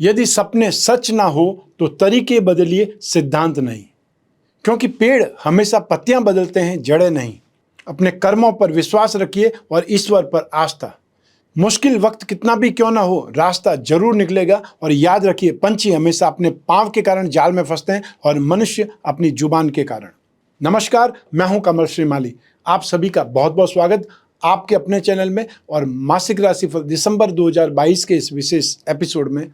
यदि सपने सच ना हो तो तरीके बदलिए, सिद्धांत नहीं। क्योंकि पेड़ हमेशा पत्तियां बदलते हैं, जड़ें नहीं। अपने कर्मों पर विश्वास रखिए और ईश्वर पर आस्था। मुश्किल वक्त कितना भी क्यों ना हो, रास्ता जरूर निकलेगा। और याद रखिए, पंछी हमेशा अपने पांव के कारण जाल में फंसते हैं और मनुष्य अपनी जुबान के कारण। नमस्कार, मैं हूं कमल श्रीमाली। आप सभी का बहुत बहुत स्वागत आपके अपने चैनल में और मासिक राशिफल दिसंबर 2022 के इस विशेष एपिसोड में।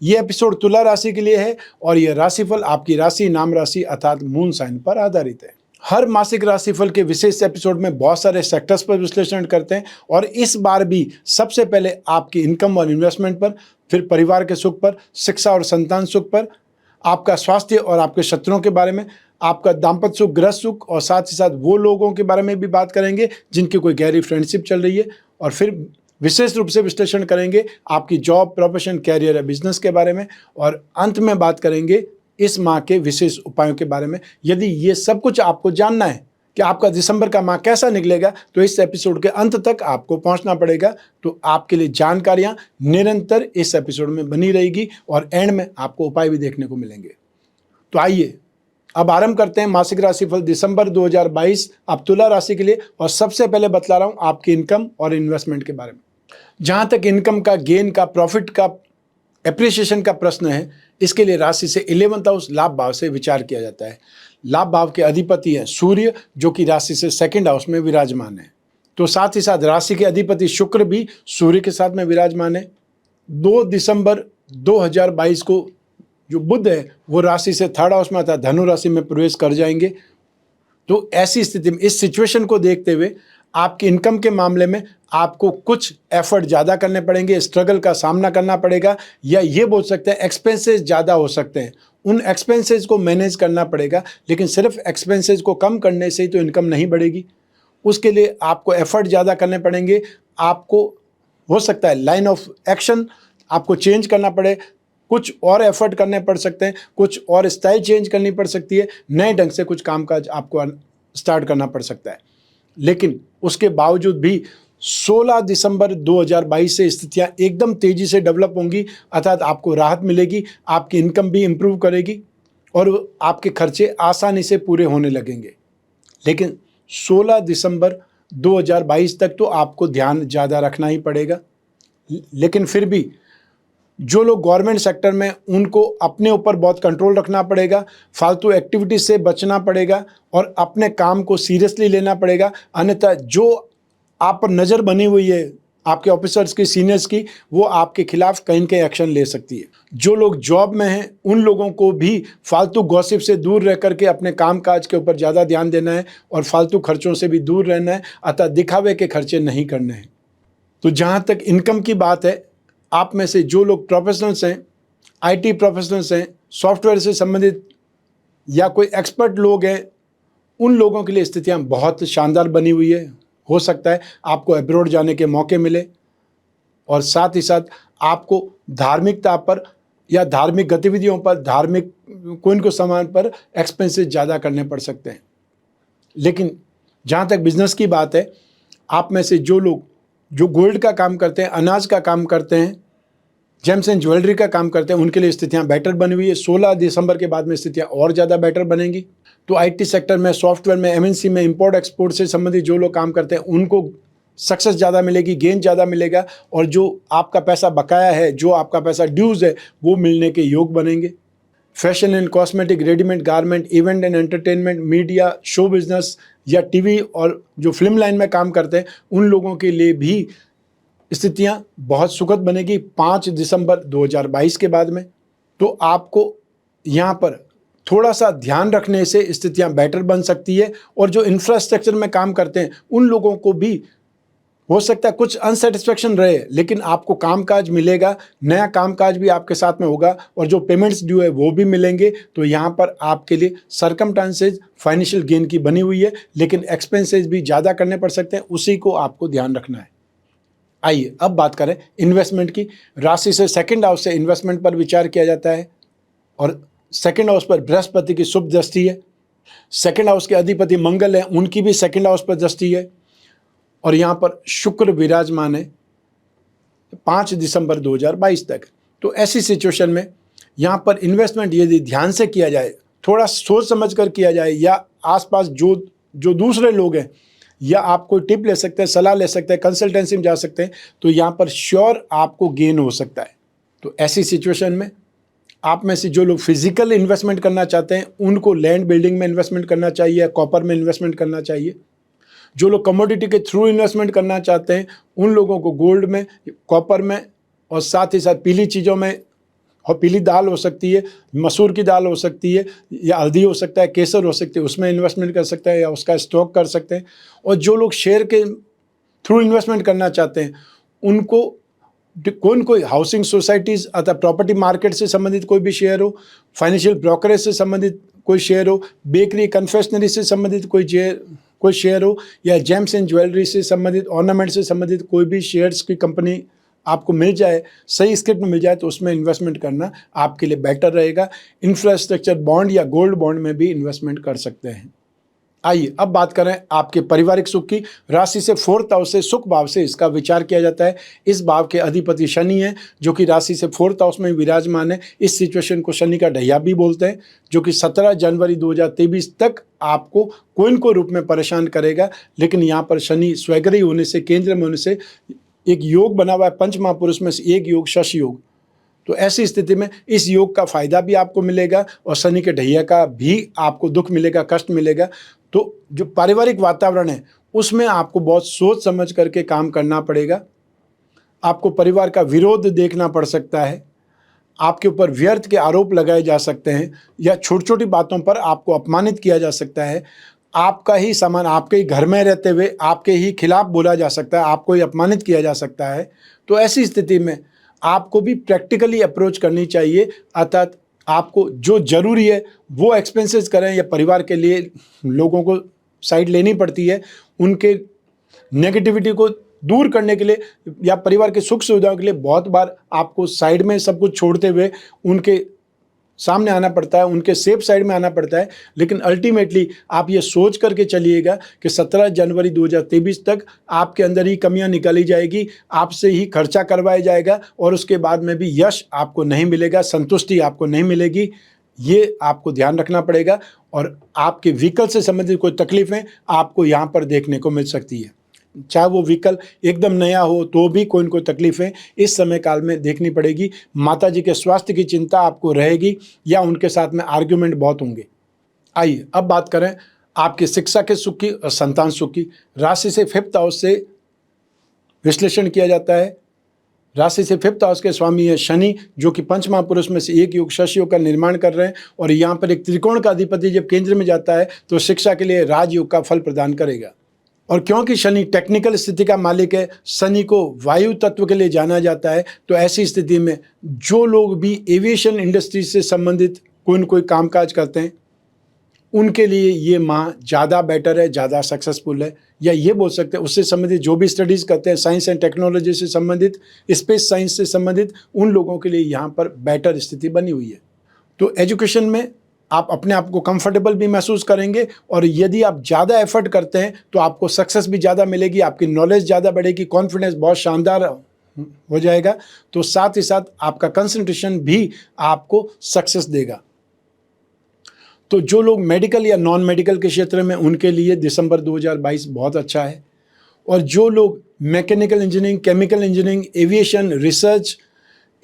ये एपिसोड तुला राशि के लिए है और यह राशिफल आपकी राशि, नाम राशि अर्थात मून साइन पर आधारित है। हर मासिक राशिफल के विशेष एपिसोड में बहुत सारे सेक्टर्स पर विश्लेषण करते हैं और इस बार भी सबसे पहले आपकी इनकम और इन्वेस्टमेंट पर, फिर परिवार के सुख पर, शिक्षा और संतान सुख पर, आपका स्वास्थ्य और आपके शत्रुओं के बारे में, आपका दाम्पत्य सुख, गृह सुख और साथ ही साथ वो लोगों के बारे में भी बात करेंगे जिनकी कोई गहरी फ्रेंडशिप चल रही है। और फिर विशेष रूप से विश्लेषण करेंगे आपकी जॉब, प्रोफेशन, कैरियर या बिजनेस के बारे में। और अंत में बात करेंगे इस माह के विशेष उपायों के बारे में। यदि ये सब कुछ आपको जानना है कि आपका दिसंबर का माह कैसा निकलेगा, तो इस एपिसोड के अंत तक आपको पहुंचना पड़ेगा। तो आपके लिए जानकारियां निरंतर इस एपिसोड में बनी रहेगी और एंड में आपको उपाय भी देखने को मिलेंगे। तो आइए अब आरंभ करते हैं मासिक राशिफल दिसंबर 2022 अब तुला राशि के लिए। और सबसे पहले बतला रहा हूं आपकी इनकम और इन्वेस्टमेंट के बारे में। जहां तक इनकम का, गेन का, प्रॉफिट का, एप्रिसिएशन का प्रश्न है, इसके लिए राशि से 11th हाउस लाभ भाव से विचार किया जाता है। लाभ भाव के अधिपति है सूर्य, जो कि राशि से 2nd हाउस में विराजमान है। तो साथ ही साथ राशि के अधिपति शुक्र भी सूर्य के साथ में विराजमान है। 2 दिसंबर 2022 को जो बुध है वो राशि से 3rd हाउस में अर्थात धनु राशि में प्रवेश कर जाएंगे। तो ऐसी स्थिति में, इस सिचुएशन को देखते हुए आपकी इनकम के मामले में आपको कुछ एफर्ट ज़्यादा करने पड़ेंगे, स्ट्रगल का सामना करना पड़ेगा, या ये बोल सकते हैं एक्सपेंसेस ज़्यादा हो सकते हैं। उन एक्सपेंसेस को मैनेज करना पड़ेगा, लेकिन सिर्फ एक्सपेंसेस को कम करने से ही तो इनकम नहीं बढ़ेगी। उसके लिए आपको एफर्ट ज़्यादा करने पड़ेंगे। आपको हो सकता है लाइन ऑफ एक्शन आपको चेंज करना पड़े, कुछ और एफर्ट करने पड़ सकते हैं, कुछ और स्टाइल चेंज करनी पड़ सकती है, नए ढंग से कुछ कामकाज आपको स्टार्ट करना पड़ सकता है। लेकिन उसके बावजूद भी 16 दिसंबर 2022 से स्थितियां एकदम तेजी से डेवलप होंगी, अर्थात आपको राहत मिलेगी, आपकी इनकम भी इंप्रूव करेगी और आपके खर्चे आसानी से पूरे होने लगेंगे। लेकिन 16 दिसंबर 2022 तक तो आपको ध्यान ज़्यादा रखना ही पड़ेगा। लेकिन फिर भी जो लोग गवर्नमेंट सेक्टर में, उनको अपने ऊपर बहुत कंट्रोल रखना पड़ेगा, फालतू एक्टिविटीज से बचना पड़ेगा और अपने काम को सीरियसली लेना पड़ेगा। अन्यथा जो आप पर नज़र बनी हुई है आपके ऑफिसर्स की, सीनियर्स की, वो आपके खिलाफ कहीं न कहीं एक्शन ले सकती है। जो लोग जॉब में हैं उन लोगों को भी फालतू गॉसिप से दूर रह करके अपने कामकाज के ऊपर ज़्यादा ध्यान देना है और फालतू खर्चों से भी दूर रहना है, अतः दिखावे के खर्चे नहीं करने हैं। तो जहाँ तक इनकम की बात है, आप में से जो लोग प्रोफेशनल्स हैं, आईटी प्रोफेशनल्स हैं, सॉफ्टवेयर से संबंधित या कोई एक्सपर्ट लोग हैं, उन लोगों के लिए स्थितियां बहुत शानदार बनी हुई है। हो सकता है आपको अब्रॉड जाने के मौके मिले और साथ ही साथ आपको धार्मिकता पर या धार्मिक गतिविधियों पर, धार्मिक कोई को सामान पर एक्सपेंसेस ज़्यादा करने पड़ सकते हैं। लेकिन जहाँ तक बिजनेस की बात है, आप में से जो लोग जो गोल्ड का काम करते हैं, अनाज का काम करते हैं, जेम्स एंड ज्वेलरी का काम करते हैं, उनके लिए स्थितियां बेटर बनी हुई है। 16 दिसंबर के बाद में स्थितियां और ज़्यादा बेटर बनेंगी। तो आईटी सेक्टर में, सॉफ्टवेयर में, एमएनसी में, इंपोर्ट एक्सपोर्ट से संबंधित जो लोग काम करते हैं उनको सक्सेस ज़्यादा मिलेगी, गेन ज़्यादा मिलेगा और जो आपका पैसा बकाया है, जो आपका पैसा ड्यूज़ है, वो मिलने के योग बनेंगे। Fashion and cosmetic, readymade garment, event and entertainment, media, show business या टीवी और जो फिल्म लाइन में काम करते हैं उन लोगों के लिए भी स्थितियां बहुत सुखद बनेगी 5 दिसंबर 2022 के बाद में। तो आपको यहाँ पर थोड़ा सा ध्यान रखने से स्थितियां बेटर बन सकती है। और जो इंफ्रास्ट्रक्चर में काम करते हैं उन लोगों को भी हो सकता है कुछ अनसेटिस्फेक्शन रहे, लेकिन आपको कामकाज मिलेगा, नया कामकाज भी आपके साथ में होगा और जो पेमेंट्स ड्यू है वो भी मिलेंगे। तो यहाँ पर आपके लिए सर्कमस्टांसेस फाइनेंशियल गेन की बनी हुई है, लेकिन एक्सपेंसेस भी ज़्यादा करने पड़ सकते हैं, उसी को आपको ध्यान रखना है। आइए अब बात करें इन्वेस्टमेंट की। राशि से 2nd हाउस से इन्वेस्टमेंट पर विचार किया जाता है और 2nd हाउस पर बृहस्पति की शुभ दृष्टि है। 2nd हाउस के अधिपति मंगल है, उनकी भी 2nd हाउस पर दृष्टि है और यहाँ पर शुक्र विराजमान है 5 दिसंबर 2022 तक। तो ऐसी सिचुएशन में यहाँ पर इन्वेस्टमेंट यदि ध्यान से किया जाए, थोड़ा सोच समझ कर किया जाए, या आसपास जो दूसरे लोग हैं, या आप कोई टिप ले सकते हैं, सलाह ले सकते हैं, कंसल्टेंसी में जा सकते हैं, तो यहाँ पर श्योर आपको गेन हो सकता है। तो ऐसी सिचुएशन में आप में से जो लोग फिजिकल इन्वेस्टमेंट करना चाहते हैं उनको लैंड बिल्डिंग में इन्वेस्टमेंट करना चाहिए, कॉपर में इन्वेस्टमेंट करना चाहिए। जो लोग कमोडिटी के थ्रू इन्वेस्टमेंट करना चाहते हैं उन लोगों को गोल्ड में, कॉपर में और साथ ही साथ पीली चीज़ों में, और पीली दाल हो सकती है, मसूर की दाल हो सकती है, या हल्दी हो सकता है, केसर हो सकती है, उसमें इन्वेस्टमेंट कर सकते हैं या उसका स्टॉक कर सकते हैं। और जो लोग शेयर के थ्रू इन्वेस्टमेंट करना चाहते हैं उनको कोई हाउसिंग सोसाइटीज़ अथवा प्रॉपर्टी मार्केट से संबंधित कोई भी शेयर हो, फाइनेंशियल ब्रोकरेज से संबंधित कोई शेयर हो, बेकरी कन्फेक्शनरी से संबंधित कोई शेयर हो, या जेम्स एंड ज्वेलरी से संबंधित, ऑर्नामेंट से संबंधित कोई भी शेयर्स की कंपनी आपको मिल जाए, सही स्क्रिप्ट में मिल जाए, तो उसमें इन्वेस्टमेंट करना आपके लिए बेटर रहेगा। इंफ्रास्ट्रक्चर बॉन्ड या गोल्ड बॉन्ड में भी इन्वेस्टमेंट कर सकते हैं। आइए अब बात करें आपके पारिवारिक सुख की। राशि से 4th हाउस से, सुख भाव से इसका विचार किया जाता है। इस भाव के अधिपति शनि है जो कि राशि से 4th हाउस में विराजमान है। इस सिचुएशन को शनि का ढैया भी बोलते हैं, जो कि 17 जनवरी 2023 तक आपको कोई न कोई रूप में परेशान करेगा। लेकिन यहाँ पर शनि स्वग्रही होने से, केंद्र में होने से, एक योग बना हुआ है पंच महापुरुष में से एक योग, शश योग। तो ऐसी स्थिति में इस योग का फायदा भी आपको मिलेगा और शनि के ढैया का भी आपको दुख मिलेगा, कष्ट मिलेगा। तो जो पारिवारिक वातावरण है उसमें आपको बहुत सोच समझ करके काम करना पड़ेगा। आपको परिवार का विरोध देखना पड़ सकता है, आपके ऊपर व्यर्थ के आरोप लगाए जा सकते हैं, या छोटी छोटी बातों पर आपको अपमानित किया जा सकता है। आपका ही सामान आपके ही घर में रहते हुए आपके ही खिलाफ बोला जा सकता है, आपको ही अपमानित किया जा सकता है। तो ऐसी स्थिति में आपको भी प्रैक्टिकली अप्रोच करनी चाहिए, अर्थात आपको जो जरूरी है वो एक्सपेंसेस करें, या परिवार के लिए लोगों को साइड लेनी पड़ती है उनके नेगेटिविटी को दूर करने के लिए, या परिवार के सुख सुविधाओं के लिए बहुत बार आपको साइड में सब कुछ छोड़ते हुए उनके सामने आना पड़ता है, उनके सेफ साइड में आना पड़ता है। लेकिन अल्टीमेटली आप ये सोच करके चलिएगा कि 17 जनवरी 2023 तक आपके अंदर ही कमियां निकाली जाएगी, आपसे ही खर्चा करवाया जाएगा, और उसके बाद में भी यश आपको नहीं मिलेगा, संतुष्टि आपको नहीं मिलेगी। ये आपको ध्यान रखना पड़ेगा। और आपके व्हीकल से संबंधित कोई तकलीफें आपको यहाँ पर देखने को मिल सकती है, चाहे वो व्हीकल एकदम नया हो तो भी कोई न कोई तकलीफें इस समय काल में देखनी पड़ेगी। माता जी के स्वास्थ्य की चिंता आपको रहेगी, या उनके साथ में आर्ग्यूमेंट बहुत होंगे। आइए अब बात करें आपकी शिक्षा के सुख की और संतान सुख की। राशि से 5th हाउस से विश्लेषण किया जाता है। राशि से 5th हाउस के स्वामी है शनि, जो कि पंच महापुरुष में से एक योग, शश योग का निर्माण कर रहे हैं। और यहाँ पर एक त्रिकोण का अधिपति जब केंद्र में जाता है तो शिक्षा के लिए राजयोग का फल प्रदान करेगा। और क्योंकि शनि टेक्निकल स्थिति का मालिक है, शनि को वायु तत्व के लिए जाना जाता है, तो ऐसी स्थिति में जो लोग भी एविएशन इंडस्ट्री से संबंधित कोई न कोई कामकाज करते हैं उनके लिए ये माह ज़्यादा बेटर है, ज़्यादा सक्सेसफुल है। या ये बोल सकते हैं उससे संबंधित जो भी स्टडीज़ करते हैं, साइंस एंड टेक्नोलॉजी से संबंधित, स्पेस साइंस से संबंधित, उन लोगों के लिए यहाँ पर बेटर स्थिति बनी हुई है। तो एजुकेशन में आप अपने आप को कंफर्टेबल भी महसूस करेंगे, और यदि आप ज़्यादा एफर्ट करते हैं तो आपको सक्सेस भी ज़्यादा मिलेगी, आपकी नॉलेज ज़्यादा बढ़ेगी, कॉन्फिडेंस बहुत शानदार हो जाएगा। तो साथ ही साथ आपका कंसंट्रेशन भी आपको सक्सेस देगा। तो जो लोग मेडिकल या नॉन मेडिकल के क्षेत्र में, उनके लिए दिसंबर 2022 बहुत अच्छा है। और जो लोग mechanical engineering, chemical engineering, aviation, research,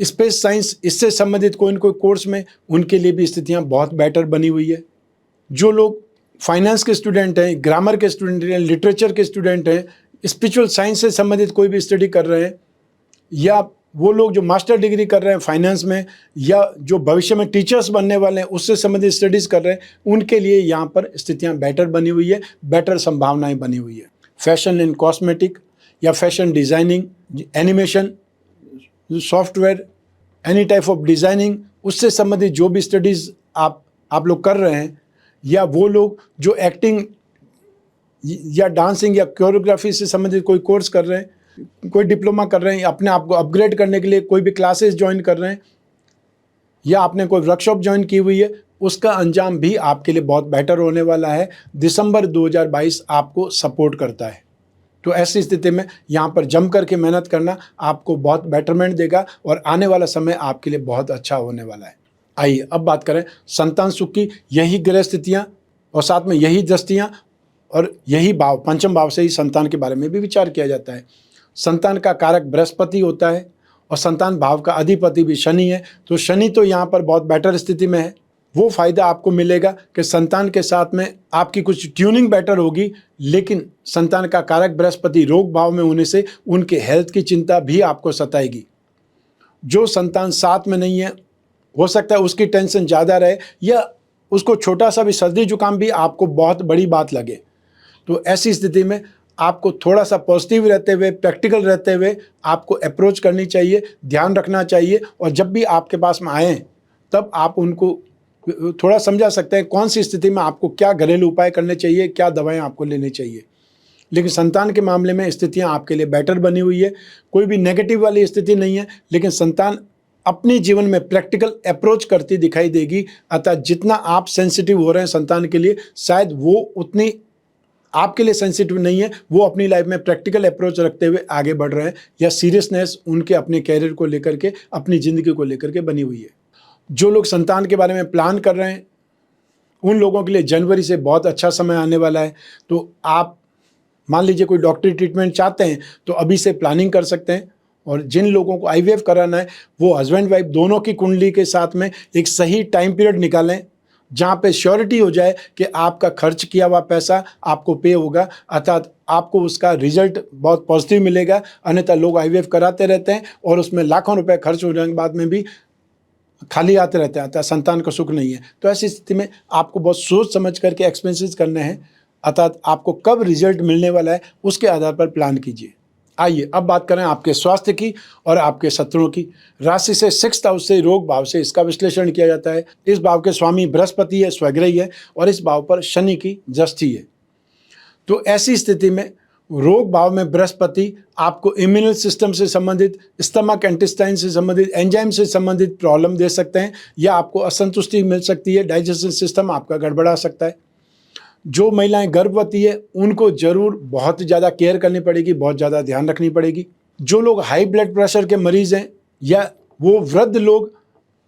space science, इससे संबंधित कोई न कोई कोर्स में, उनके लिए भी स्थितियां बहुत बेटर बनी हुई है। जो लोग फाइनेंस के स्टूडेंट हैं, ग्रामर के स्टूडेंट हैं, लिटरेचर के स्टूडेंट हैं, स्पिरिचुअल साइंस से संबंधित कोई भी स्टडी कर रहे हैं, या वो लोग जो मास्टर डिग्री कर रहे हैं फाइनेंस में, या जो भविष्य में टीचर्स बनने वाले हैं उससे संबंधित स्टडीज़ कर रहे हैं, उनके लिए यहाँ पर स्थितियाँ बेटर बनी हुई है, बेटर संभावनाएं बनी हुई है। फैशन एंड कॉस्मेटिक या fashion designing, animation, software, any type of designing, उससे संबंधित जो भी स्टडीज़ आप लोग कर रहे हैं, या वो लोग जो एक्टिंग या डांसिंग या कोरियोग्राफी से संबंधित कोई कोर्स कर रहे हैं, कोई डिप्लोमा कर रहे हैं, अपने आप को अपग्रेड करने के लिए कोई भी क्लासेस ज्वाइन कर रहे हैं, या आपने कोई वर्कशॉप ज्वाइन की हुई है, उसका अंजाम भी आपके लिए बहुत बेटर होने वाला है। दिसंबर 2022 आपको सपोर्ट करता है। तो ऐसी स्थिति में यहाँ पर जम करके मेहनत करना आपको बहुत बेटरमेंट देगा और आने वाला समय आपके लिए बहुत अच्छा होने वाला है। आइए अब बात करें संतान सुख की। यही ग्रह स्थितियाँ और साथ में यही दृष्टियाँ और यही भाव, पंचम भाव से ही संतान के बारे में भी विचार किया जाता है। संतान का कारक बृहस्पति होता है और संतान भाव का अधिपति भी शनि है। तो शनि तो यहाँ पर बहुत बेटर स्थिति में है। वो फायदा आपको मिलेगा कि संतान के साथ में आपकी कुछ ट्यूनिंग बेटर होगी, लेकिन संतान का कारक बृहस्पति रोग भाव में होने से उनके हेल्थ की चिंता भी आपको सताएगी। जो संतान साथ में नहीं है, हो सकता है उसकी टेंशन ज़्यादा रहे या उसको छोटा सा भी सर्दी जुकाम भी आपको बहुत बड़ी बात लगे। तो ऐसी स्थिति में आपको थोड़ा सा पॉजिटिव रहते हुए, प्रैक्टिकल रहते हुए आपको अप्रोच करनी चाहिए, ध्यान रखना चाहिए। और जब भी आपके पास में आएँ तब आप उनको थोड़ा समझा सकते हैं कौन सी स्थिति में आपको क्या घरेलू उपाय करने चाहिए, क्या दवाएं आपको लेनी चाहिए। लेकिन संतान के मामले में स्थितियां आपके लिए बेटर बनी हुई है, कोई भी नेगेटिव वाली स्थिति नहीं है, लेकिन संतान अपने जीवन में प्रैक्टिकल अप्रोच करती दिखाई देगी। अतः जितना आप सेंसिटिव हो रहे हैं संतान के लिए, शायद वो उतनी आपके लिए सेंसिटिव नहीं है। वो अपनी लाइफ में प्रैक्टिकल अप्रोच रखते हुए आगे बढ़ रहे हैं या सीरियसनेस उनके अपने कैरियर को लेकर के, अपनी ज़िंदगी को लेकर के बनी हुई है। जो लोग संतान के बारे में प्लान कर रहे हैं उन लोगों के लिए जनवरी से बहुत अच्छा समय आने वाला है। तो आप मान लीजिए कोई डॉक्टरी ट्रीटमेंट चाहते हैं तो अभी से प्लानिंग कर सकते हैं। और जिन लोगों को आईवीएफ कराना है वो हस्बैंड वाइफ दोनों की कुंडली के साथ में एक सही टाइम पीरियड निकालें जहाँ पे श्योरिटी हो जाए कि आपका खर्च किया हुआ पैसा आपको पे होगा, अर्थात आपको उसका रिजल्ट बहुत पॉजिटिव मिलेगा। अन्यथा लोग आईवीएफ कराते रहते हैं और उसमें लाखों रुपए खर्च हो जाने के बाद में भी खाली आते रहते हैं, अतः संतान का सुख नहीं है। तो ऐसी स्थिति में आपको बहुत सोच समझ करके एक्सपेंसेस करने हैं, अर्थात आपको कब रिजल्ट मिलने वाला है उसके आधार पर प्लान कीजिए। आइए अब बात करें आपके स्वास्थ्य की और आपके शत्रुओं की। राशि से 6th हाउस से रोग भाव से इसका विश्लेषण किया जाता है। इस भाव के स्वामी बृहस्पति है, स्वग्रही है और इस भाव पर शनि की दृष्टि है। तो ऐसी स्थिति में रोग भाव में बृहस्पति आपको इम्यून सिस्टम से संबंधित, स्टमक इंटेस्टाइन से संबंधित, एंजाइम से संबंधित प्रॉब्लम दे सकते हैं या आपको असंतुष्टि मिल सकती है, डाइजेशन सिस्टम आपका गड़बड़ा सकता है। जो महिलाएं गर्भवती है उनको जरूर बहुत ज़्यादा केयर करनी पड़ेगी, बहुत ज़्यादा ध्यान रखनी पड़ेगी। जो लोग हाई ब्लड प्रेशर के मरीज़ हैं या वो वृद्ध लोग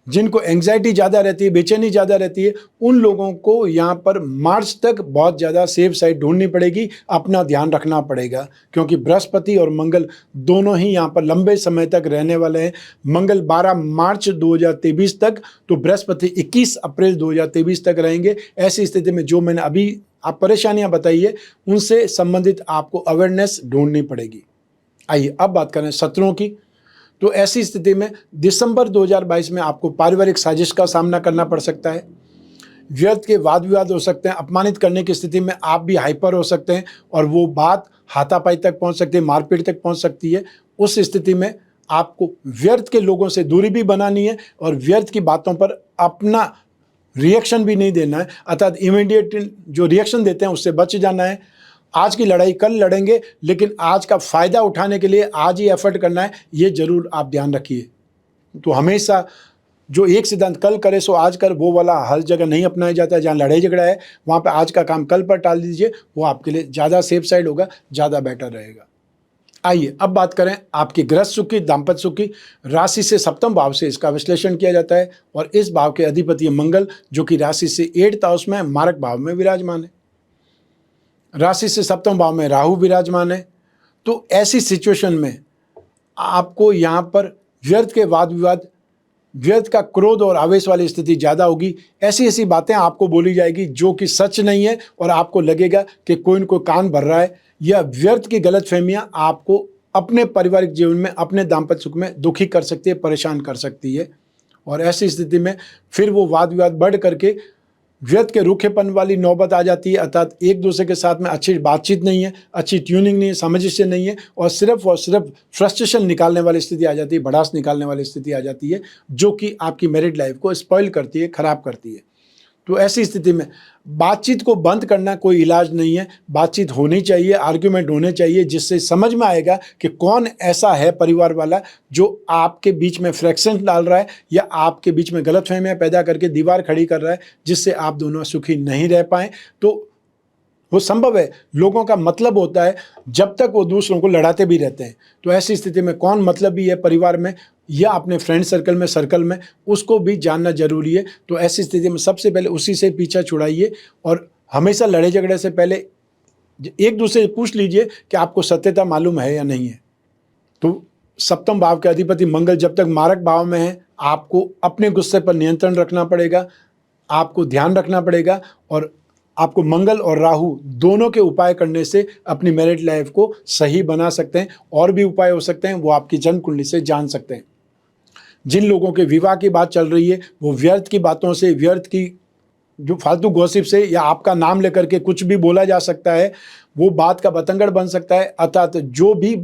जिनको एंग्जाइटी ज़्यादा रहती है, बेचैनी ज़्यादा रहती है, उन लोगों को यहाँ पर मार्च तक बहुत ज़्यादा सेफ साइड ढूंढनी पड़ेगी, अपना ध्यान रखना पड़ेगा। क्योंकि बृहस्पति और मंगल दोनों ही यहाँ पर लंबे समय तक रहने वाले हैं। मंगल 12 मार्च 2023 तक, तो बृहस्पति 21 अप्रैल 2023 तक रहेंगे। ऐसी स्थिति में जो मैंने अभी आप परेशानियाँ बताई है उनसे संबंधित आपको अवेयरनेस ढूंढनी पड़ेगी। आइए अब बात करें शत्रुओं की। तो ऐसी स्थिति में दिसंबर 2022 में आपको पारिवारिक साजिश का सामना करना पड़ सकता है। व्यर्थ के वाद विवाद हो सकते हैं, अपमानित करने की स्थिति में आप भी हाइपर हो सकते हैं और वो बात हाथापाई तक पहुंच सकती है, मारपीट तक पहुंच सकती है। उस स्थिति में आपको व्यर्थ के लोगों से दूरी भी बनानी है और व्यर्थ की बातों पर अपना रिएक्शन भी नहीं देना है, अर्थात इमीडिएट जो रिएक्शन देते हैं उससे बच जाना है। आज की लड़ाई कल लड़ेंगे, लेकिन आज का फ़ायदा उठाने के लिए आज ही एफर्ट करना है, ये जरूर आप ध्यान रखिए। तो हमेशा जो एक सिद्धांत कल करे सो आज कर, वो वाला हर जगह नहीं अपनाया जाता है। जहाँ लड़ाई झगड़ा है वहाँ पे आज का काम कल पर टाल दीजिए, वो आपके लिए ज़्यादा सेफ साइड होगा, ज़्यादा बेटर रहेगा। आइए अब बात करें आपके गृहस्थ सुख की, दाम्पत्य सुख की। राशि से 7वें भाव से इसका विश्लेषण किया जाता है और इस भाव के अधिपति मंगल जो कि राशि से 8th हाउस में मारक भाव में विराजमान है। राशि से 7वें भाव में राहु विराजमान है। तो ऐसी सिचुएशन में आपको यहाँ पर व्यर्थ के वाद विवाद, व्यर्थ का क्रोध और आवेश वाली स्थिति ज़्यादा होगी। ऐसी ऐसी बातें आपको बोली जाएगी जो कि सच नहीं है और आपको लगेगा कि कोई न कोई कान भर रहा है। यह व्यर्थ की गलतफहमियां आपको अपने पारिवारिक जीवन में, अपने दाम्पत्य सुख में दुखी कर सकती है, परेशान कर सकती है। और ऐसी स्थिति में फिर वो वाद विवाद बढ़ करके व्यर्थ के रूखेपन वाली नौबत आ जाती है, अर्थात एक दूसरे के साथ में अच्छी बातचीत नहीं है, अच्छी ट्यूनिंग नहीं है, समझ से नहीं है और सिर्फ फ्रस्ट्रेशन निकालने वाली स्थिति आ जाती है, भड़ास निकालने वाली स्थिति आ जाती है, जो कि आपकी मैरिड लाइफ को स्पॉइल करती है, खराब करती है। तो ऐसी स्थिति में बातचीत को बंद करना कोई इलाज नहीं है। बातचीत होनी चाहिए, आर्ग्यूमेंट होने चाहिए, जिससे समझ में आएगा कि कौन ऐसा है परिवार वाला जो आपके बीच में फ्रैक्शन डाल रहा है या आपके बीच में गलतफहमियां पैदा करके दीवार खड़ी कर रहा है, जिससे आप दोनों सुखी नहीं रह पाएँ। तो वो संभव है। लोगों का मतलब होता है जब तक वो दूसरों को लड़ाते भी रहते हैं। तो ऐसी स्थिति में कौन मतलबी है परिवार में या अपने फ्रेंड सर्कल में, उसको भी जानना जरूरी है। तो ऐसी स्थिति में सबसे पहले उसी से पीछा छुड़ाइए और हमेशा लड़ाई झगड़े से पहले एक दूसरे से पूछ लीजिए कि आपको सत्यता मालूम है या नहीं है। तो सप्तम भाव के अधिपति मंगल जब तक मारक भाव में है, आपको अपने गुस्से पर नियंत्रण रखना पड़ेगा, आपको ध्यान रखना पड़ेगा और आपको मंगल और राहु दोनों के उपाय करने से अपनी मैरिड लाइफ को सही बना सकते हैं। और भी उपाय हो सकते हैं, वो आपकी जन्म कुंडली से जान सकते हैं। जिन लोगों के विवाह की बात चल रही है, वो व्यर्थ की बातों से, व्यर्थ की जो फालतू गॉसिप से या आपका नाम लेकर के कुछ भी बोला जा सकता है, वो बात का बतंगड़ बन सकता है। अर्थात जो भी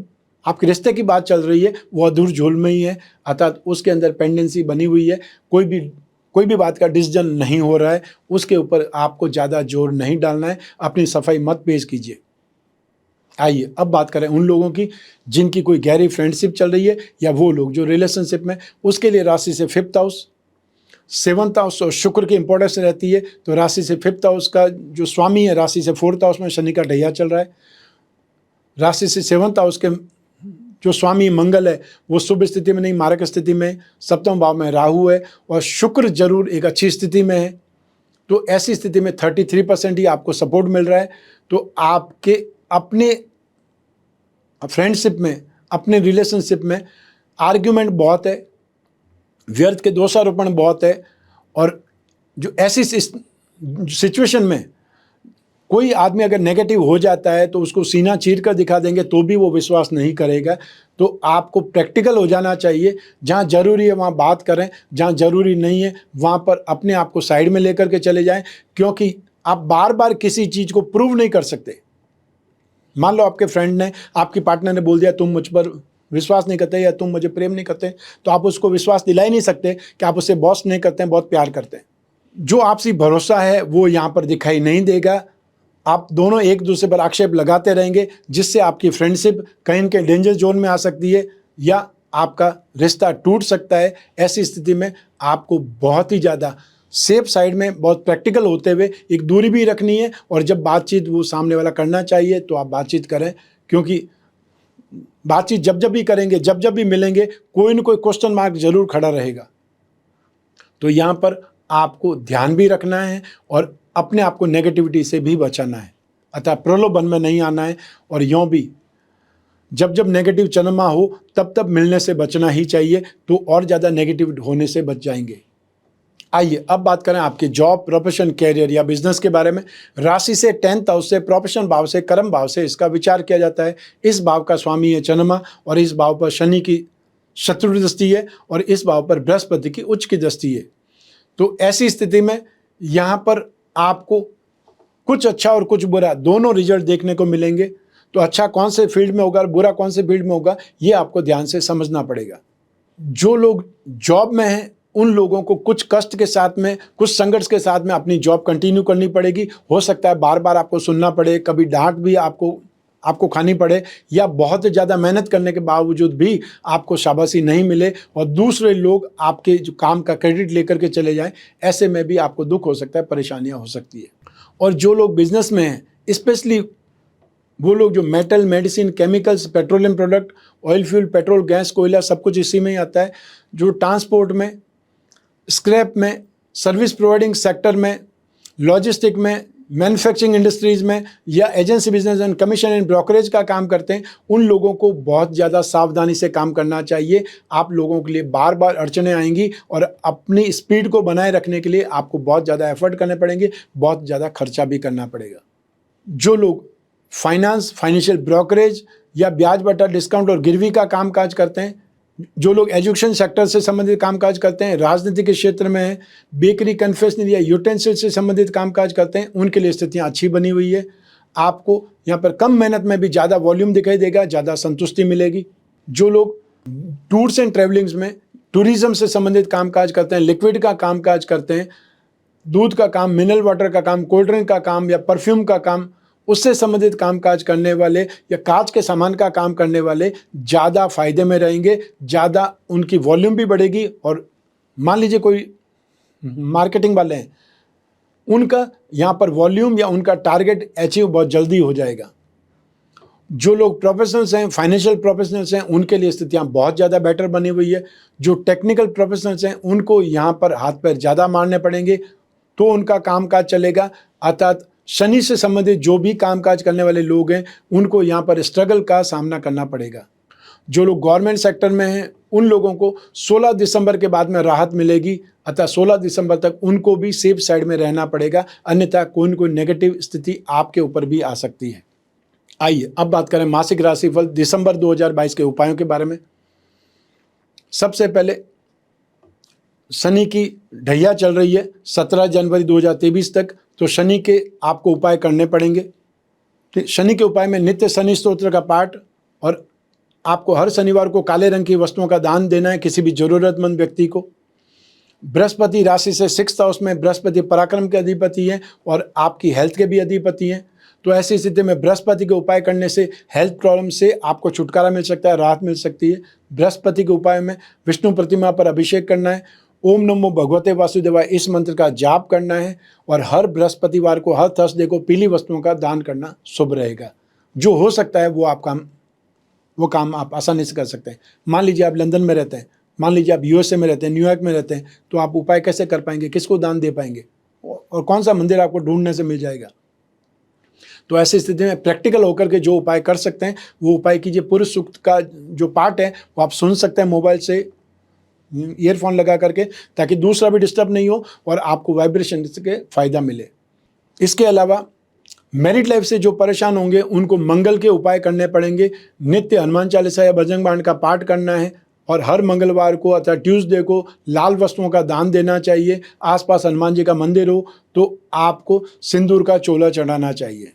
आपके रिश्ते की बात चल रही है वो अधूर झोल में ही है, अर्थात उसके अंदर पेंडेंसी बनी हुई है, कोई भी बात का डिसीजन नहीं हो रहा है, उसके ऊपर आपको ज़्यादा जोर नहीं डालना है, अपनी सफाई मत पेश कीजिए। आइए अब बात करें उन लोगों की जिनकी कोई गहरी फ्रेंडशिप चल रही है या वो लोग जो रिलेशनशिप में, उसके लिए राशि से 5th हाउस, 7th हाउस और शुक्र की इंपॉर्टेंस रहती है। तो राशि से 5th हाउस का जो स्वामी है, राशि से 4th हाउस में शनि का ढैया चल रहा है। राशि से 7th हाउस के जो स्वामी मंगल है वो शुभ स्थिति में नहीं, मारक स्थिति में, सप्तम भाव में राहु है और शुक्र जरूर एक अच्छी स्थिति में है। तो ऐसी स्थिति में 33% ही आपको सपोर्ट मिल रहा है। तो आपके अपने फ्रेंडशिप में, अपने रिलेशनशिप में आर्ग्यूमेंट बहुत है, व्यर्थ के दोषारोपण बहुत है और जो ऐसी सिचुएशन में कोई आदमी अगर नेगेटिव हो जाता है तो उसको सीना चीर कर दिखा देंगे तो भी वो विश्वास नहीं करेगा। तो आपको प्रैक्टिकल हो जाना चाहिए, जहाँ जरूरी है वहाँ बात करें, जहाँ जरूरी नहीं है वहाँ पर अपने आप को साइड में लेकर के चले जाएं, क्योंकि आप बार बार किसी चीज़ को प्रूव नहीं कर सकते। मान लो आपके फ्रेंड ने, आपकी पार्टनर ने बोल दिया तुम मुझ पर विश्वास नहीं करते या तुम मुझे प्रेम नहीं करते, तो आप उसको विश्वास दिला ही नहीं सकते कि आप उससे बॉस नहीं करते हैं, बहुत प्यार करते हैं। जो आपसी भरोसा है वो यहाँ पर दिखाई नहीं देगा। आप दोनों एक दूसरे पर आक्षेप लगाते रहेंगे, जिससे आपकी फ्रेंडशिप कहीं न कहीं डेंजर जोन में आ सकती है या आपका रिश्ता टूट सकता है। ऐसी स्थिति में आपको बहुत ही ज़्यादा सेफ साइड में, बहुत प्रैक्टिकल होते हुए एक दूरी भी रखनी है और जब बातचीत वो सामने वाला करना चाहिए तो आप बातचीत करें, क्योंकि बातचीत जब जब भी करेंगे, जब जब भी मिलेंगे, कोई न कोई क्वेश्चन मार्क जरूर खड़ा रहेगा। तो यहाँ पर आपको ध्यान भी रखना है और अपने आप को नेगेटिविटी से भी बचाना है, अतः प्रलोभन में नहीं आना है। और यूँ भी जब जब नेगेटिव चनमा हो तब तब मिलने से बचना ही चाहिए, तो और ज़्यादा नेगेटिव होने से बच जाएंगे। आइए अब बात करें आपके जॉब, प्रोफेशन, कैरियर या बिजनेस के बारे में। राशि से 10th हाउस से, प्रोफेशन भाव से, कर्म भाव से इसका विचार किया जाता है। इस भाव का स्वामी है चंद्रमा और इस भाव पर शनि की शत्रु दृष्टि है और इस भाव पर बृहस्पति की उच्च की दृष्टि है। तो ऐसी स्थिति में यहाँ पर आपको कुछ अच्छा और कुछ बुरा दोनों रिजल्ट देखने को मिलेंगे। तो अच्छा कौन से फील्ड में होगा और बुरा कौन से फील्ड में होगा, ये आपको ध्यान से समझना पड़ेगा। जो लोग जॉब में हैं उन लोगों को कुछ कष्ट के साथ में, कुछ संघर्ष के साथ में अपनी जॉब कंटिन्यू करनी पड़ेगी। हो सकता है बार बार आपको सुनना पड़े, कभी डांट भी आपको खानी पड़े या बहुत ज़्यादा मेहनत करने के बावजूद भी आपको शाबाशी नहीं मिले और दूसरे लोग आपके जो काम का क्रेडिट लेकर के चले जाएं। ऐसे में भी आपको दुख हो सकता है, परेशानियां हो सकती है। और जो लोग बिजनेस में हैं, स्पेशली वो लोग जो metal, medicine, chemicals, petroleum product, oil fuel, petrol, gas, कोयला, सब कुछ इसी में ही आता है। जो ट्रांसपोर्ट में, स्क्रैप में, सर्विस प्रोवाइडिंग सेक्टर में, लॉजिस्टिक में, मैन्युफैक्चरिंग इंडस्ट्रीज में या agency business and commission and brokerage का काम करते हैं, उन लोगों को बहुत ज़्यादा सावधानी से काम करना चाहिए। आप लोगों के लिए बार बार अड़चनें आएंगी और अपनी स्पीड को बनाए रखने के लिए आपको बहुत ज़्यादा एफर्ट करने पड़ेंगे, बहुत ज़्यादा खर्चा भी करना पड़ेगा। जो लोग फाइनेंस, फाइनेंशियल ब्रोकरेज या ब्याज बटा डिस्काउंट और गिरवी का कामकाज करते हैं, जो लोग एजुकेशन सेक्टर से संबंधित कामकाज करते हैं, राजनीति के क्षेत्र में हैं, बेकरी, कन्फेक्शनरी या यूटेंसिल से संबंधित कामकाज करते हैं, उनके लिए स्थितियां अच्छी बनी हुई है। आपको यहाँ पर कम मेहनत में भी ज़्यादा वॉल्यूम दिखाई देगा, ज़्यादा संतुष्टि मिलेगी। जो लोग टूर्स एंड ट्रेवलिंग्स में, टूरिज्म से संबंधित कामकाज करते हैं, लिक्विड का कामकाज करते हैं, दूध का काम, मिनरल वाटर का काम, कोल्ड ड्रिंक का काम या परफ्यूम का काम, उससे संबंधित कामकाज करने वाले या कांच के सामान का काम करने वाले ज़्यादा फायदे में रहेंगे, ज़्यादा उनकी वॉल्यूम भी बढ़ेगी। और मान लीजिए कोई मार्केटिंग वाले हैं, उनका यहाँ पर वॉल्यूम या उनका टारगेट अचीव बहुत जल्दी हो जाएगा। जो लोग प्रोफेशनल्स हैं, फाइनेंशियल प्रोफेशनल्स हैं, उनके लिए स्थितियाँ बहुत ज़्यादा बेटर बनी हुई है। जो टेक्निकल प्रोफेशनल्स हैं, उनको यहाँ पर हाथ पैर ज़्यादा मारने पड़ेंगे तो उनका कामकाज चलेगा। अर्थात शनि से संबंधित जो भी कामकाज करने वाले लोग हैं, उनको यहाँ पर स्ट्रगल का सामना करना पड़ेगा। जो लोग गवर्नमेंट सेक्टर में हैं, उन लोगों को 16 दिसंबर के बाद में राहत मिलेगी। अतः 16 दिसंबर तक उनको भी सेफ साइड में रहना पड़ेगा, अन्यथा कोई न कोई नेगेटिव स्थिति आपके ऊपर भी आ सकती है। आइए अब बात करें मासिक राशिफल दिसंबर 2022 के उपायों के बारे में। सबसे पहले शनि की ढैया चल रही है 17 जनवरी 2023 तक, तो शनि के आपको उपाय करने पड़ेंगे। शनि के उपाय में नित्य शनि स्तोत्र का पाठ, और आपको हर शनिवार को काले रंग की वस्तुओं का दान देना है किसी भी जरूरतमंद व्यक्ति को। बृहस्पति राशि से 6th हाउस में बृहस्पति पराक्रम के अधिपति हैं और आपकी हेल्थ के भी अधिपति हैं। तो ऐसी स्थिति में बृहस्पति के उपाय करने से हेल्थ प्रॉब्लम से आपको छुटकारा मिल सकता है, राहत मिल सकती है। बृहस्पति के उपाय में विष्णु प्रतिमा पर अभिषेक करना है, ओम नमो भगवते वासुदेवाय इस मंत्र का जाप करना है, और हर बृहस्पतिवार को, हर थर्सडे को पीली वस्तुओं का दान करना शुभ रहेगा। जो हो सकता है वो काम आप आसानी से कर सकते हैं। मान लीजिए आप लंदन में रहते हैं, मान लीजिए आप यूएसए में रहते हैं, न्यूयॉर्क में रहते हैं, तो आप उपाय कैसे कर पाएंगे, किसको दान दे पाएंगे, और कौन सा मंदिर आपको ढूंढने से मिल जाएगा। तो ऐसी स्थिति में प्रैक्टिकल होकर के जो उपाय कर सकते हैं वो उपाय कीजिए। पुरुष सूक्त का जो पार्ट है वो आप सुन सकते हैं मोबाइल से ईयरफोन लगा करके, ताकि दूसरा भी डिस्टर्ब नहीं हो और आपको वाइब्रेशन के फायदा मिले। इसके अलावा मैरिड लाइफ से जो परेशान होंगे उनको मंगल के उपाय करने पड़ेंगे। नित्य हनुमान चालीसा या बजरंग बाण का पाठ करना है, और हर मंगलवार को अथवा ट्यूसडे को लाल वस्तुओं का दान देना चाहिए। आसपास हनुमान जी का मंदिर हो तो आपको सिंदूर का चोला चढ़ाना चाहिए।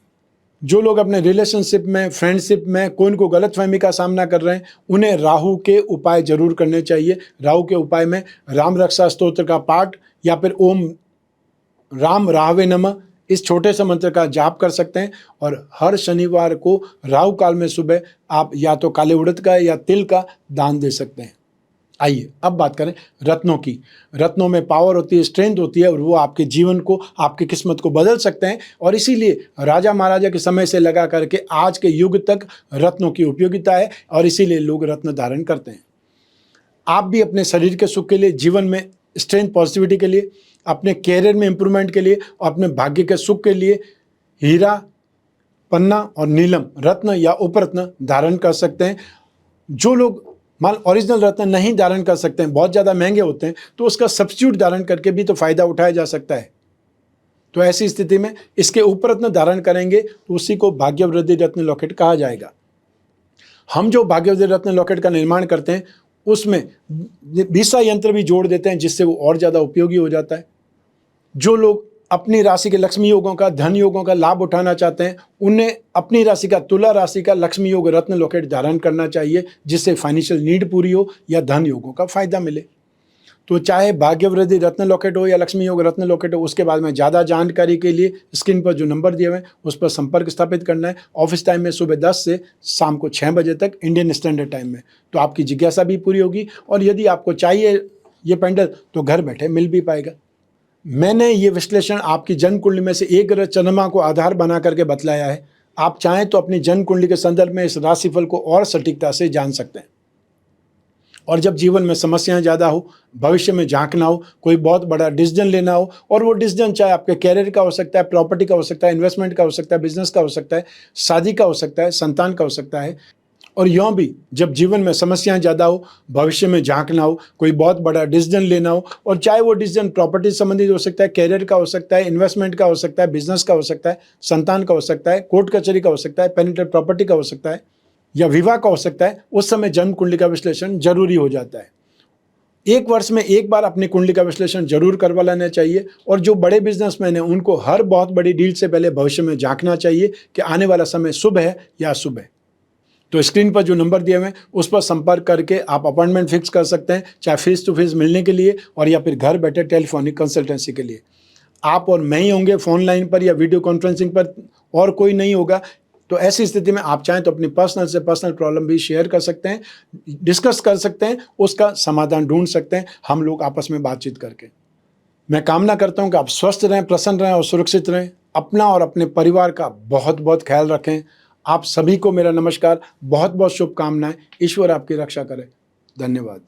जो लोग अपने रिलेशनशिप में, फ्रेंडशिप में कोई को गलतफहमी का सामना कर रहे हैं, उन्हें राहु के उपाय जरूर करने चाहिए। राहु के उपाय में राम रक्षा स्तोत्र का पाठ या फिर ओम राम राहवे नमः इस छोटे से मंत्र का जाप कर सकते हैं। और हर शनिवार को राहु काल में सुबह आप या तो काले उड़द का या तिल का दान दे सकते हैं। आइए अब बात करें रत्नों की। रत्नों में पावर होती है, स्ट्रेंथ होती है, और वो आपके जीवन को, आपकी किस्मत को बदल सकते हैं। और इसीलिए राजा महाराजा के समय से लगा करके आज के युग तक रत्नों की उपयोगिता है, और इसीलिए लोग रत्न धारण करते हैं। आप भी अपने शरीर के सुख के लिए, जीवन में स्ट्रेंथ, पॉजिटिविटी के लिए, अपने कैरियर में इंप्रूवमेंट के लिए, अपने भाग्य के सुख के लिए हीरा, पन्ना और नीलम रत्न या उपरत्न धारण कर सकते हैं। जो लोग ओरिजिनल रत्न नहीं धारण कर सकते हैं, बहुत ज़्यादा महंगे होते हैं, तो उसका सब्स्टिट्यूट धारण करके भी तो फायदा उठाया जा सकता है। तो ऐसी स्थिति में इसके उपरत्न धारण करेंगे तो उसी को भाग्यवृद्धि रत्न लॉकेट कहा जाएगा। हम जो भाग्यवृद्धि रत्न लॉकेट का निर्माण करते हैं उसमें बीसा यंत्र भी जोड़ देते हैं, जिससे वो और ज़्यादा उपयोगी हो जाता है। जो लोग अपनी राशि के लक्ष्मी योगों का, धन योगों का लाभ उठाना चाहते हैं, उन्हें अपनी राशि का, तुला राशि का लक्ष्मी योग रत्न लॉकेट धारण करना चाहिए, जिससे फाइनेंशियल नीड पूरी हो या धन योगों का फायदा मिले। तो चाहे भाग्यवृद्धि रत्न लॉकेट हो या लक्ष्मी योग रत्न लॉकेट हो, उसके बाद में ज़्यादा जानकारी के लिए स्क्रीन पर जो नंबर दिए हुए हैं उस पर संपर्क स्थापित करना है। ऑफिस टाइम में सुबह 10 से शाम को 6 बजे तक इंडियन स्टैंडर्ड टाइम में। तो आपकी जिज्ञासा भी पूरी होगी, और यदि आपको चाहिए ये पेंडल तो घर बैठे मिल भी पाएगा। मैंने ये विश्लेषण आपकी जन्म कुंडली में से एक ग्रह चंद्रमा को आधार बना करके बतलाया है। आप चाहें तो अपनी जन्म कुंडली के संदर्भ में इस राशिफल को और सटीकता से जान सकते हैं। और जब जीवन में समस्याएं ज़्यादा हो, भविष्य में झांकना हो, कोई बहुत बड़ा डिसीजन लेना हो, और वो डिसीजन चाहे आपके कैरियर का हो सकता है, प्रॉपर्टी का हो सकता है, इन्वेस्टमेंट का हो सकता है, बिजनेस का हो सकता है, शादी का हो सकता है, संतान का हो सकता है, और यूँ भी जब जीवन में समस्याएं ज़्यादा हो, भविष्य में झांकना हो, कोई बहुत बड़ा डिसीजन लेना हो, और चाहे वो डिसीजन प्रॉपर्टी संबंधित हो सकता है, कैरियर का हो सकता है, इन्वेस्टमेंट का हो सकता है, बिजनेस का हो सकता है, संतान का हो सकता है, कोर्ट कचहरी का हो सकता है, पेरेंटल प्रॉपर्टी का हो सकता है, या विवाह का हो सकता है, उस समय जन्म कुंडली का विश्लेषण जरूरी हो जाता है। एक वर्ष में एक बार अपनी कुंडली का विश्लेषण जरूर करवा लेना चाहिए। और जो बड़े बिजनेसमैन हैं उनको हर बहुत बड़ी डील से पहले भविष्य में झांकना चाहिए कि आने वाला समय शुभ है या अशुभ है। तो स्क्रीन पर जो नंबर दिए हुए हैं उस पर संपर्क करके आप अपॉइंटमेंट फिक्स कर सकते हैं, चाहे फेस टू फेस मिलने के लिए और या फिर घर बैठे टेलीफोनिक कंसल्टेंसी के लिए। आप और मैं ही होंगे फोन लाइन पर या वीडियो कॉन्फ्रेंसिंग पर, और कोई नहीं होगा। तो ऐसी स्थिति में आप चाहें तो अपनी पर्सनल से पर्सनल प्रॉब्लम भी शेयर कर सकते हैं, डिस्कस कर सकते हैं, उसका समाधान ढूंढ सकते हैं हम लोग आपस में बातचीत करके। मैं कामना करता हूं कि आप स्वस्थ रहें, प्रसन्न रहें और सुरक्षित रहें। अपना और अपने परिवार का बहुत बहुत ख्याल रखें। आप सभी को मेरा नमस्कार, बहुत बहुत शुभकामनाएं। ईश्वर आपकी रक्षा करे। धन्यवाद।